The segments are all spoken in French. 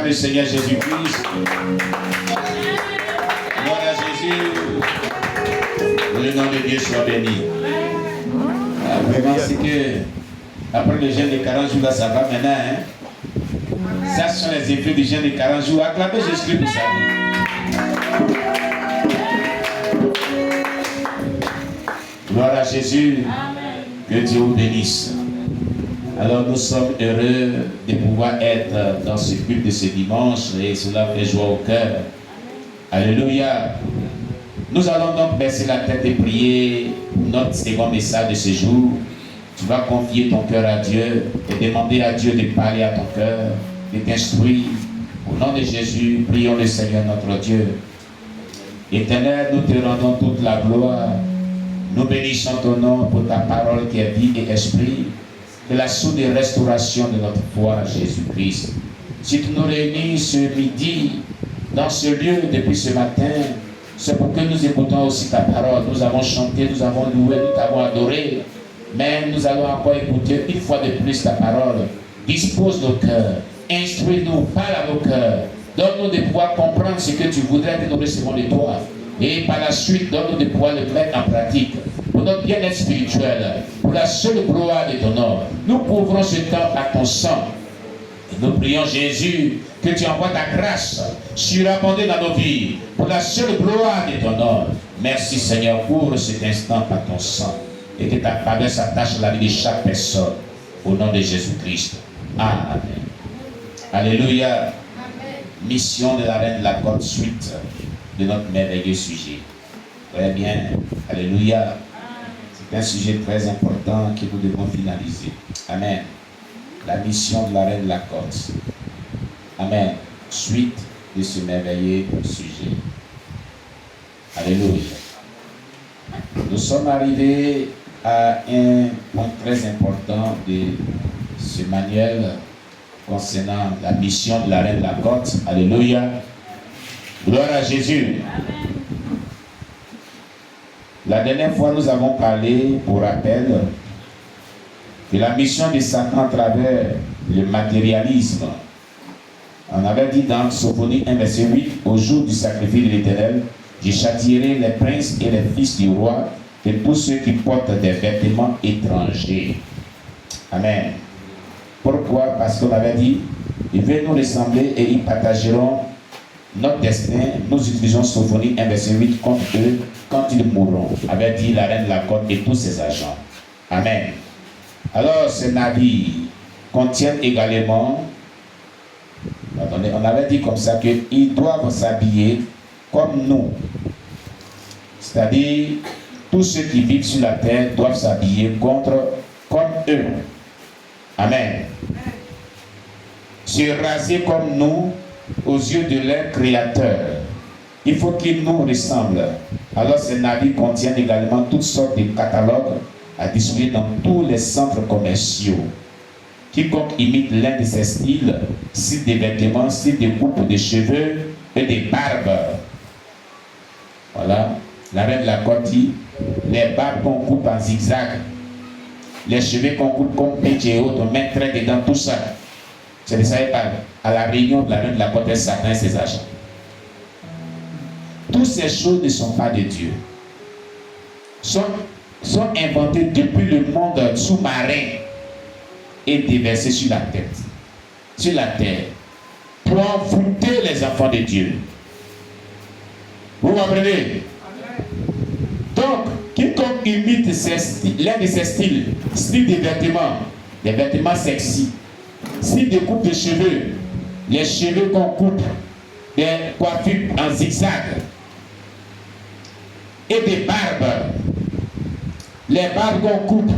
Le Seigneur Jésus-Christ. Gloire à Jésus. Le nom de Dieu soit béni. Vraiment, c'est que après le jeûne de 40 jours, là, ça va maintenant. Hein? Ça, ce sont les effets du jeûne de 40 jours. Acclamez Jésus pour ça. Gloire à Jésus. Que Dieu vous bénisse. Alors nous sommes heureux de pouvoir être dans ce culte de ce dimanche et cela fait joie au cœur. Alléluia. Nous allons donc baisser la tête et prier notre second message de ce jour. Tu vas confier ton cœur à Dieu et demander à Dieu de parler à ton cœur, de t'instruire. Au nom de Jésus, prions le Seigneur notre Dieu. Éternel, nous te rendons toute la gloire. Nous bénissons ton nom pour ta parole qui est vie et esprit. de la source de restauration de notre foi en Jésus-Christ. Si tu nous réunis ce midi, dans ce lieu depuis ce matin, c'est pour que nous écoutons aussi ta parole. Nous avons chanté, nous avons loué, nous t'avons adoré. Mais nous allons encore écouter une fois de plus ta parole. Dispose nos cœurs, instruis-nous, parle à nos cœurs. Donne-nous de pouvoir comprendre ce que tu voudrais que nous recevons de toi. Et par la suite, donne-nous de pouvoir le mettre en pratique. Pour notre bien-être spirituel, pour la seule gloire de ton nom. Nous couvrons ce temps à ton sang. Et nous prions Jésus, que tu envoies ta grâce surabondée dans nos vies, pour la seule gloire de ton nom. Merci Seigneur, couvre cet instant par ton sang. Et que ta faveur s'attache à la vie de chaque personne. Au nom de Jésus-Christ. Amen. Alléluia. Amen. Mission de la reine de la côte, suite de notre merveilleux sujet. Très bien. Alléluia. C'est un sujet très important que nous devons finaliser. Amen. La mission de la reine de la côte. Amen. Suite de ce merveilleux sujet. Alléluia. Nous sommes arrivés à un point très important de ce manuel concernant la mission de la reine de la côte. Alléluia. Gloire à Jésus. Amen. La dernière fois, nous avons parlé, pour rappel, de la mission de Satan à travers le matérialisme. On avait dit dans Sophonie 1, verset 8, au jour du sacrifice de l'Éternel, je châtierai les princes et les fils du roi et tous ceux qui portent des vêtements étrangers. Amen. Pourquoi? Parce qu'on avait dit, ils veulent nous ressembler et ils partageront notre destin. Nous utilisons Sophonie 1, verset 8 contre eux quand ils mourront, avait dit la reine de la côte et tous ses agents. Amen. Alors, ces navires contiennent également, attendez, on avait dit comme ça qu'ils doivent s'habiller comme nous. C'est-à-dire, tous ceux qui vivent sur la terre doivent s'habiller comme eux. Amen. Se raser comme nous aux yeux de leur Créateur. Il faut qu'ils nous ressemblent. Alors ces navires contiennent également toutes sortes de catalogues à distribuer dans tous les centres commerciaux. Quiconque imite l'un de ces styles, style des vêtements, style de coupe de cheveux et des barbes. Voilà. La reine de la côte dit, les barbes qu'on coupe en zigzag, les cheveux qu'on coupe comme pêche et autres, on met très dedans, tout ça. C'est de ça qu'il parle. À la réunion de la reine de la côte, Satan et ses agents. Toutes ces choses ne sont pas de Dieu. Sont inventées depuis le monde sous-marin et déversées sur la tête. Sur la terre. Pour envoûter les enfants de Dieu. Vous comprenez? Donc, quiconque imite l'un de ces styles, style de vêtements, des vêtements sexy, style de coupe de cheveux, les cheveux qu'on coupe, des coiffures en zigzag, et des barbes, les barbes qu'on coupe,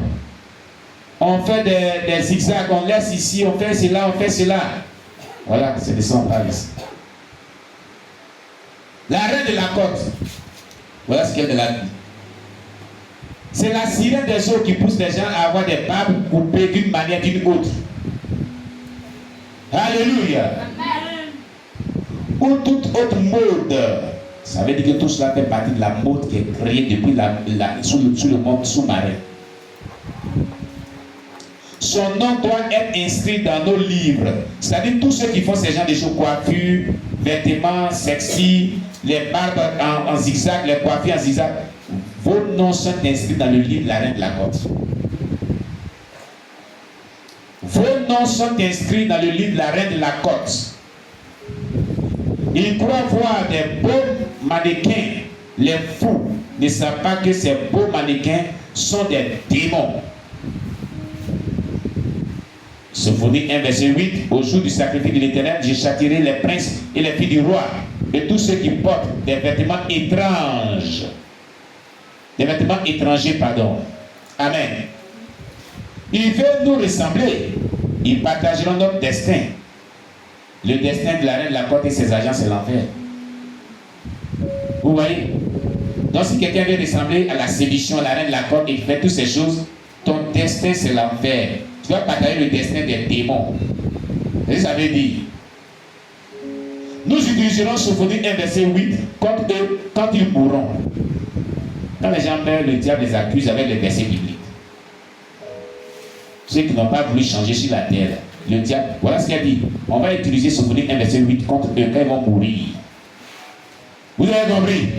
on fait des zigzags, on laisse ici, on fait cela, on fait cela. Voilà, c'est de ça on parle ici. La reine de la côte, voilà ce qu'elle a dit. C'est la sirène des eaux qui pousse les gens à avoir des barbes coupées d'une manière d'une autre. Alléluia. Amen. Ou toute autre mode. Ça veut dire que tout cela fait partie de la mode qui est créée depuis sous le monde sous-marin. Son nom doit être inscrit dans nos livres. C'est-à-dire tous ceux qui font ces genres de choses, coiffures, vêtements sexy, les barbes en zigzag, les coiffures en zigzag, vos noms sont inscrits dans le livre de la reine de la côte. Vos noms sont inscrits dans le livre de la reine de la côte. Ils croient voir des beaux mannequins. Les fous ne savent pas que ces beaux mannequins sont des démons. Sophonie 1, verset 8. Au jour du sacrifice de l'Éternel, je châtierai les princes et les filles du roi et tous ceux qui portent des vêtements étranges. Des vêtements étrangers, pardon. Amen. Ils veulent nous ressembler. Ils partageront notre destin. Le destin de la reine de la côte et ses agents, c'est l'enfer. Vous voyez? Donc si quelqu'un veut ressembler à la séduction, à la reine de la côte, et fait toutes ces choses, ton destin c'est l'enfer. tu vas partager le destin des démons. Et ça veut dire, nous utiliserons Sophonie 1 verset 8 contre eux quand ils mourront. Quand les gens meurent, le diable les accuse avec les versets bibliques. Ceux qui n'ont pas voulu changer sur la terre, le diable, voilà ce qu'il a dit. On va utiliser Sophonie 1 verset 8 contre eux quand ils vont mourir. Vous avez compris?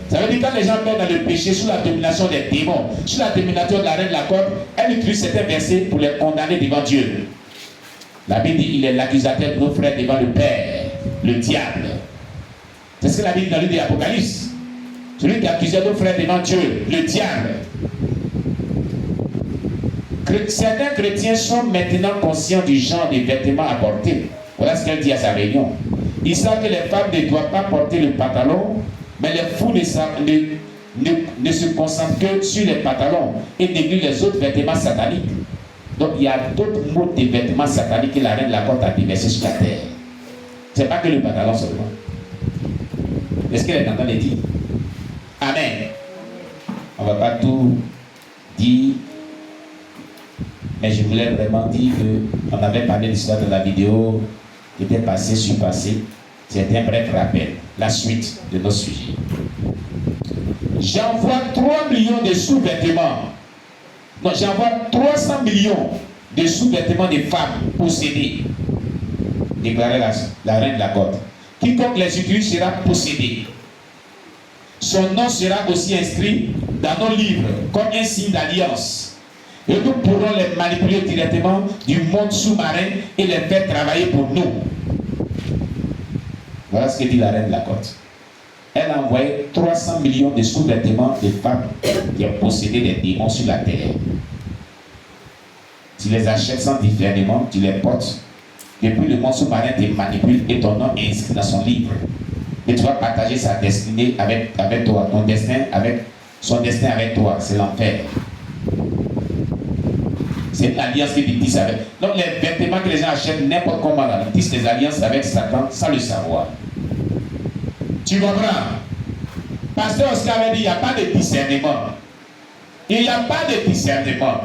Ça veut dire quand les gens meurent dans le péché sous la domination des démons, sous la domination de la reine de la corde, elle utilise certains versets pour les condamner devant Dieu. La Bible dit il est l'accusateur de nos frères devant le Père, le diable. C'est ce que la Bible dit dans le livre de l'Apocalypse. Celui qui accusait nos frères devant Dieu, le diable. Certains chrétiens sont maintenant conscients du genre de vêtements à porter. Voilà ce qu'elle dit à sa réunion. Ils savent que les femmes ne doivent pas porter le pantalon, mais les fous ne se concentrent que sur les pantalons et négligent les autres vêtements sataniques. Donc il y a d'autres mots de vêtements sataniques que la reine de la côte a déversés sur la terre. Ce n'est pas que le pantalon seulement. Est-ce qu'elle est en train de dire? Amen. On ne va pas tout dire, mais je voulais vraiment dire qu'on avait parlé de l'histoire de la vidéo qui était passée, surpassée. C'est un bref rappel. La suite de nos sujets. J'envoie 3 millions de sous-vêtements. Non, j'envoie 300 millions de sous-vêtements de femmes possédées. Déclarait la reine de la côte. Quiconque les utilise sera possédé. Son nom sera aussi inscrit dans nos livres comme un signe d'alliance. Et nous pourrons les manipuler directement du monde sous-marin et les faire travailler pour nous. Voilà ce que dit la reine de la côte. Elle a envoyé 300 millions de sous-vêtements de femmes qui ont possédé des démons sur la terre. Tu les achètes sans discernement, tu les portes. Depuis le monde sous-marin te manipule et ton nom est inscrit dans son livre. Et tu vas partager sa destinée avec toi, ton destin avec son destin avec toi. C'est l'enfer. C'est une alliance qui dit avec. Donc les vêtements que les gens achètent n'importe comment, ils tissent des alliances avec Satan sans le savoir. Tu comprends? Pasteur Oscar avait dit il n'y a pas de discernement. Il n'y a pas de discernement.